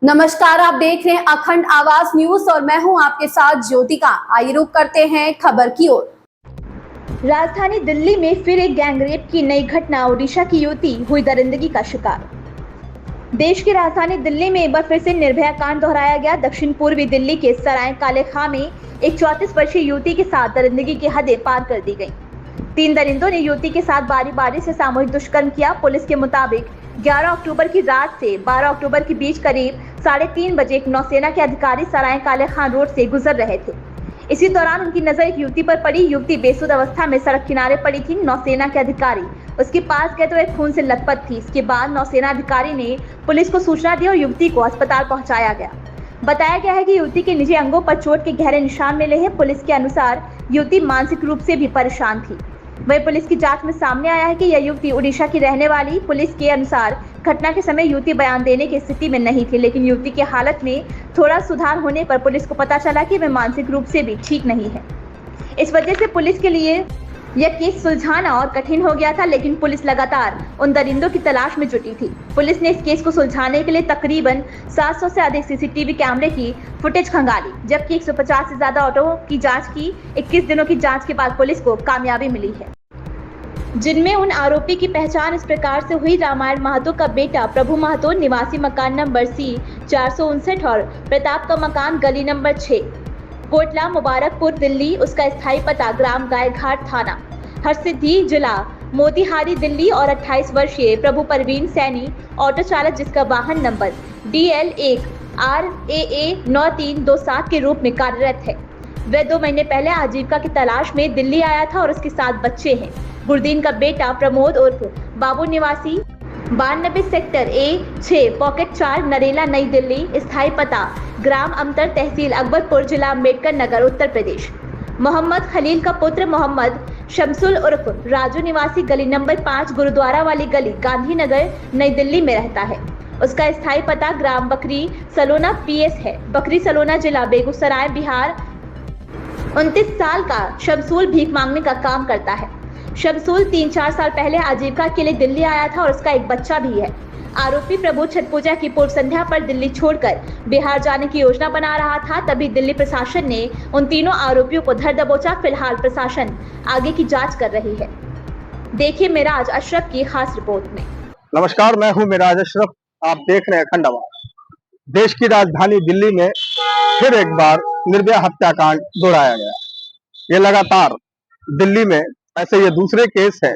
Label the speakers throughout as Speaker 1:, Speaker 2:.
Speaker 1: नमस्कार, आप देख रहे हैं अखंड आवाज न्यूज और मैं हूं आपके साथ ज्योतिका। आइए रुक करते हैं खबर की ओर।
Speaker 2: राजधानी दिल्ली में फिर एक गैंगरेप की नई घटना। ओडिशा की युवती हुई दरिंदगी का शिकार। देश की राजधानी दिल्ली में एक बार फिर से निर्भया कांड दोहराया गया। दक्षिण पूर्वी दिल्ली के सराय काले खां में एक 34 वर्षीय युवती के साथ दरिंदगी की हदें पार कर दी गई। 3 दरिंदों ने युवती के साथ बारी बारी से सामूहिक दुष्कर्म किया। पुलिस के मुताबिक 11 अक्टूबर की रात से 12 अक्टूबर के बीच करीब 3:30 बजे एक नौसेना के अधिकारी सराय काले खां रोड से गुजर रहे थे। इसी दौरान उनकी नजर एक युवती पर पड़ी। युवती बेसुध अवस्था में सड़क किनारे पड़ी थी। नौसेना के अधिकारी उसके पास गए तो वह खून से लथपथ थी। इसके बाद नौसेना अधिकारी ने पुलिस को सूचना दी और युवती को अस्पताल पहुंचाया गया। बताया गया है कि युवती के निजी अंगों पर चोट के गहरे निशान मिले हैं। पुलिस के अनुसार युवती मानसिक रूप से भी परेशान थी। वही पुलिस की जांच में सामने आया है कि यह युवती उड़ीसा की रहने वाली। पुलिस के अनुसार घटना के समय युवती बयान देने की स्थिति में नहीं थी, लेकिन युवती की हालत में थोड़ा सुधार होने पर पुलिस को पता चला कि वह मानसिक रूप से भी ठीक नहीं है। इस वजह से पुलिस के लिए यह केस सुलझाना और कठिन हो गया था, लेकिन पुलिस लगातार उन दरिंदों की तलाश में जुटी थी। पुलिस ने इस केस को सुलझाने के लिए तकरीबन 700 से अधिक सीसीटीवी कैमरे की फुटेज खंगाली, जबकि 150 से ज्यादा ऑटो की जांच की। 21 दिनों की जांच के बाद पुलिस को कामयाबी मिली है, जिनमें उन आरोपी की पहचान इस प्रकार से हुई। रामायण महतो का बेटा प्रभु महतो, निवासी मकान नंबर C 459 और प्रताप का मकान गली नंबर 6, कोटला मुबारकपुर दिल्ली। उसका स्थायी पता ग्राम गाय घाट, थाना हरसिद्धि, जिला मोतिहारी, दिल्ली। और 28 वर्षीय प्रभु परवीन सैनी, ऑटो चालक, जिसका वाहन नंबर DL1 RAA 9327 के रूप में कार्यरत है। वह 2 महीने पहले आजीविका की तलाश में दिल्ली आया था और उसके 7 बच्चे हैं। गुरदीन का बेटा प्रमोद उर्फ बाबू, निवासी 92 सेक्टर A6 पॉकेट 4, नरेला, नई दिल्ली। स्थायी पता ग्राम अमतर, तहसील अकबरपुर, जिला अम्बेडकर नगर, उत्तर प्रदेश। मोहम्मद खलील का पुत्र मोहम्मद शमसुल उर्फ राजू, निवासी गली नंबर 5 गुरुद्वारा वाली गली, गांधीनगर, नई दिल्ली में रहता है। उसका स्थायी पता ग्राम बकरी सलोना PS है, बकरी सलोना, जिला बेगूसराय, बिहार। 29 साल का शमसूल भीख मांगने का काम करता है। शमसूल 3-4 साल पहले आजीविका के लिए दिल्ली आया था और उसका एक बच्चा भी है। आरोपी प्रभु छठ पूजा की पूर्व संध्या पर दिल्ली छोड़कर बिहार जाने की योजना बना रहा था। तभी दिल्ली प्रशासन ने उन तीनों आरोपियों को धर दबोचा। फिलहाल प्रशासन आगे की जांच कर रही है। देखिए मिराज अशरफ की खास रिपोर्ट में।
Speaker 3: नमस्कार, मैं हूं मिराज अशरफ। आप देख रहे हैं अखंड आवाज। देश की राजधानी दिल्ली में फिर एक बार निर्भया हत्याकांड दोहराया गया। ये लगातार दिल्ली में ऐसे ये दूसरे केस है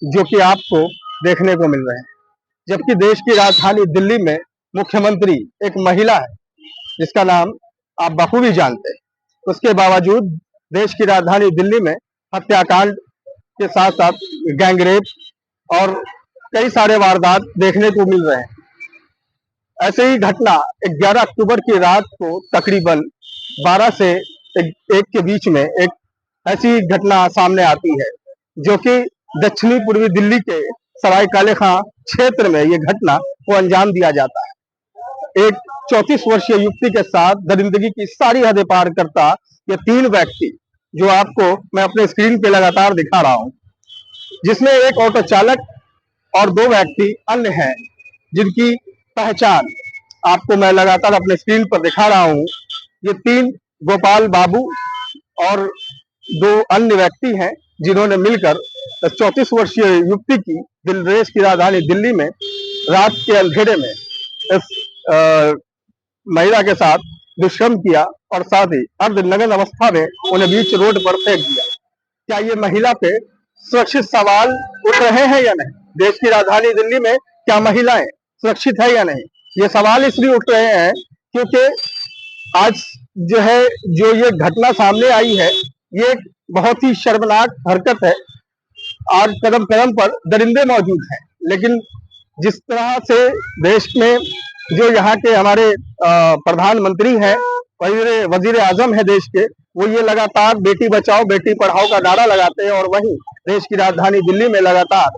Speaker 3: जो कि आपको देखने को मिल रहे हैं। जबकि देश की राजधानी दिल्ली में मुख्यमंत्री एक महिला है जिसका नाम आप बखूबी जानते हैं। उसके बावजूद देश की राजधानी दिल्ली में हत्याकांड के साथ साथ गैंगरेप और कई सारे वारदात देखने को मिल रहे हैं। ऐसे ही घटना 11 अक्टूबर की रात को तकरीबन 12 से 1 के बीच में एक ऐसी घटना सामने आती है जो कि दक्षिणी पूर्वी दिल्ली के सराय काले खां क्षेत्र में ये घटना को अंजाम दिया जाता है। एक 34 वर्षीय युवती के साथ दरिंदगी की सारी हदें पार करता ये 3 व्यक्ति, जो आपको मैं अपने स्क्रीन पे लगातार दिखा रहा हूं, जिसमें एक ऑटो चालक और 2 व्यक्ति अन्य हैं जिनकी पहचान आपको मैं लगातार अपने स्क्रीन पर दिखा रहा हूं। ये 3 गोपाल बाबू और 2 अन्य व्यक्ति हैं जिन्होंने मिलकर 34 वर्षीय युवती की देश की राजधानी दिल्ली में रात के अंधेरे में इस महिला के साथ दुष्कर्म किया और साथ ही अर्धनग्न अवस्था में उन्हें बीच रोड पर फेंक दिया। क्या ये महिला पे सुरक्षित सवाल उठ रहे हैं या नहीं? देश की राजधानी दिल्ली में क्या महिलाएं सुरक्षित है या नहीं? ये सवाल इसलिए उठ रहे हैं क्योंकि आज जो ये घटना सामने आई है, ये एक बहुत ही शर्मनाक हरकत है। आज कदम कदम पर दरिंदे मौजूद हैं, लेकिन जिस तरह से देश में जो यहाँ के हमारे प्रधानमंत्री हैं, वजीर आजम है देश के, वो ये लगातार बेटी बचाओ बेटी पढ़ाओ का नारा लगाते हैं और वहीं देश की राजधानी दिल्ली में लगातार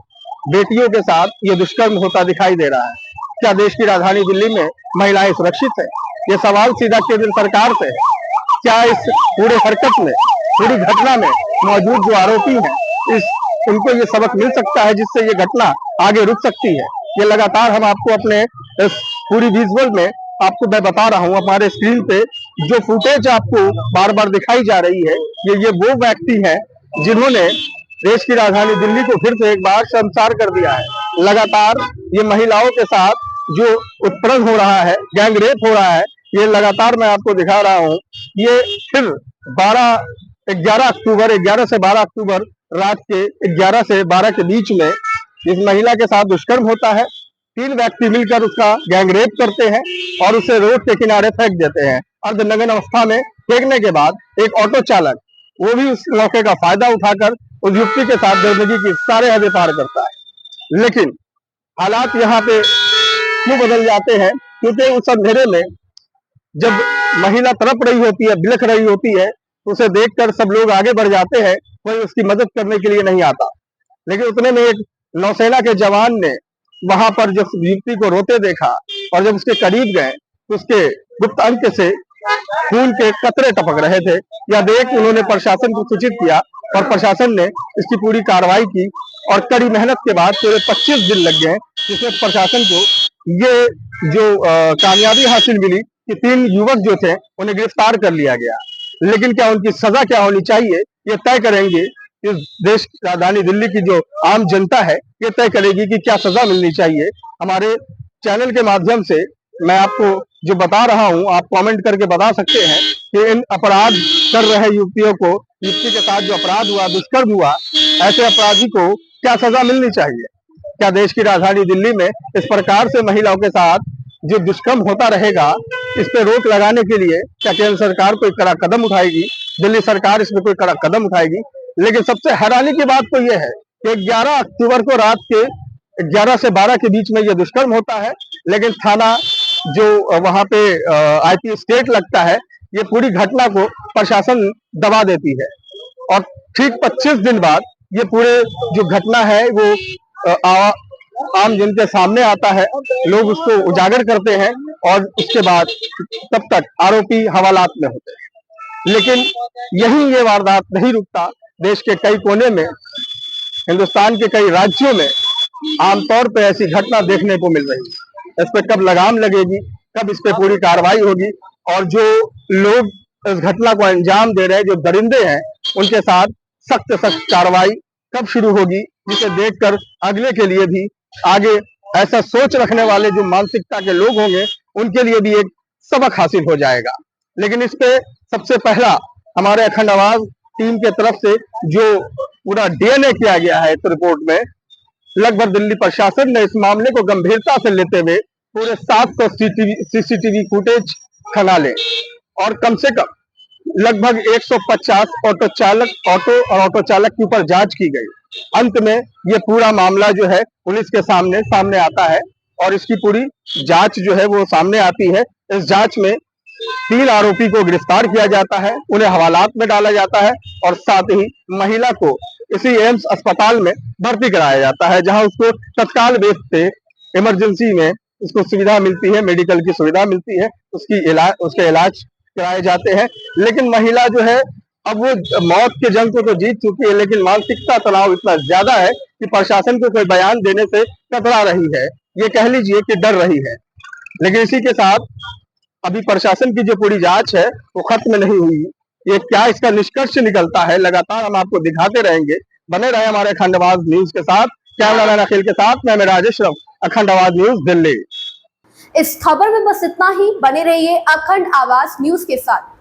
Speaker 3: बेटियों के साथ ये दुष्कर्म होता दिखाई दे रहा है। क्या देश की राजधानी दिल्ली में महिलाएं सुरक्षित है? ये सवाल सीधा केंद्र सरकार से है। क्या इस पूरे हरकत में, पूरी घटना में मौजूद जो आरोपी हैं, उनको ये सबक मिल सकता है जिससे ये घटना आगे रुक सकती है? ये लगातार हम आपको अपने इस पूरी विजुअल में आपको मैं बता रहा हूँ हमारे स्क्रीन पे जो फुटेज आपको बार बार दिखाई जा रही है, ये वो व्यक्ति हैं जिन्होंने देश की राजधानी दिल्ली को फिर से एक बार शर्मसार कर दिया है। लगातार ये महिलाओं के साथ जो उत्पीड़न हो रहा है, गैंग रेप हो रहा है, ये लगातार मैं आपको दिखा रहा हूँ। ये फिर 11 से 12 अक्टूबर रात के 11 से 12 के बीच में इस महिला के साथ दुष्कर्म होता है। 3 व्यक्ति मिलकर उसका गैंग रेप करते हैं और उसे रोड के किनारे फेंक देते हैं। अर्धनग्न अवस्था में फेंकने के बाद एक ऑटो चालक वो भी उस मौके का फायदा उठाकर उस युवती के साथ दरिंदगी की सारे हदें पार करता है। लेकिन हालात यहाँ पे क्यों बदल जाते हैं, क्योंकि उस अंधेरे में जब महिला तड़प रही होती है, बिलख रही होती है, तो उसे देखकर सब लोग आगे बढ़ जाते हैं, कोई उसकी मदद करने के लिए नहीं आता। लेकिन उतने में एक नौसेना के जवान ने वहां पर जब युवती को रोते देखा और जब उसके करीब गए तो उसके गुप्त अंग से खून के कतरे टपक रहे थे। यह देख उन्होंने प्रशासन को सूचित किया और प्रशासन ने इसकी पूरी कार्रवाई की और कड़ी मेहनत के बाद पूरे 25 दिन लग गए, जिसमें प्रशासन को ये जो कामयाबी हासिल मिली कि 3 युवक जो थे उन्हें गिरफ्तार कर लिया गया। लेकिन क्या उनकी सजा क्या होनी चाहिए, ये तय करेंगे इस देश की राजधानी दिल्ली की जो आम जनता है, ये तय करेगी कि क्या सजा मिलनी चाहिए। हमारे चैनल के माध्यम से मैं आपको जो बता रहा हूँ, आप कमेंट करके बता सकते हैं कि इन अपराध कर रहे युवतियों को, युवती के साथ जो अपराध हुआ, दुष्कर्म हुआ, ऐसे अपराधी को क्या सजा मिलनी चाहिए। क्या देश की राजधानी दिल्ली में इस प्रकार से महिलाओं के साथ जो दुष्कर्म होता रहेगा, इस पे रोक लगाने के लिए क्या केंद्र सरकार कोई कड़ा कदम उठाएगी, दिल्ली सरकार इसमें कोई कड़ा कदम उठाएगी। लेकिन सबसे हैरानी की बात तो यह है कि 11 अक्टूबर को रात के 11 से 12 के बीच में यह दुष्कर्म होता है, लेकिन थाना जो वहां पे आईपी स्टेट लगता है, ये पूरी घटना को प्रशासन दबा देती है और ठीक 25 दिन बाद ये पूरे जो घटना है वो आम जन के सामने आता है, लोग उसको उजागर करते हैं और उसके बाद तब तक आरोपी हवालात में होते हैं। लेकिन यही ये वारदात नहीं रुकता, देश के कई कोने में, हिंदुस्तान के कई राज्यों में आमतौर पर ऐसी घटना देखने को मिल रही है। इस पे कब लगाम लगेगी, कब इस पे पूरी कार्रवाई होगी और जो लोग इस घटना को अंजाम दे रहे हैं, जो दरिंदे हैं, उनके साथ सख्त सख्त कार्रवाई कब शुरू होगी, जिसे देखकर अगले के लिए भी, आगे ऐसा सोच रखने वाले जो मानसिकता के लोग होंगे, उनके लिए भी एक सबक हासिल हो जाएगा। लेकिन इस पे सबसे पहला हमारे अखंड आवाज टीम के तरफ से जो पूरा डीएनए किया गया है इस रिपोर्ट में, लगभग दिल्ली प्रशासन ने इस मामले को गंभीरता से लेते हुए पूरे 700 सीसीटीवी फुटेज खंगाले और कम से कम लगभग 150 ऑटो और ऑटो चालक के ऊपर जांच की गई। अंत में ये पूरा मामला जो है पुलिस के सामने आता है और इसकी पूरी जांच जो है वो सामने आती है। इस जांच में 3 आरोपी को गिरफ्तार किया जाता है, उन्हें हवालात में डाला जाता है और साथ ही महिला को इसी एम्स अस्पताल में भर्ती कराया जाता है, जहां उसको तत्काल बेस पे इमरजेंसी में उसको सुविधा मिलती है, मेडिकल की सुविधा मिलती है, उसके इलाज कराए जाते हैं। लेकिन महिला जो है अब वो मौत के जंग को तो जीत चुकी है, लेकिन मानसिकता तनाव इतना ज्यादा है कि प्रशासन को कोई बयान देने से कतरा रही है, ये कह लीजिए कि डर रही है। लेकिन इसी के साथ अभी प्रशासन की जो पूरी जांच है वो खत्म नहीं हुई। ये क्या इसका निष्कर्ष निकलता है, लगातार हम आपको दिखाते रहेंगे। बने रहे हमारे अखंड आवाज न्यूज के साथ। कैमरामैन अखिल के साथ मैं राजेश राव, अखंड आवाज न्यूज दिल्ली।
Speaker 1: इस खबर में बस इतना ही। बने रहिए अखंड आवाज न्यूज के साथ।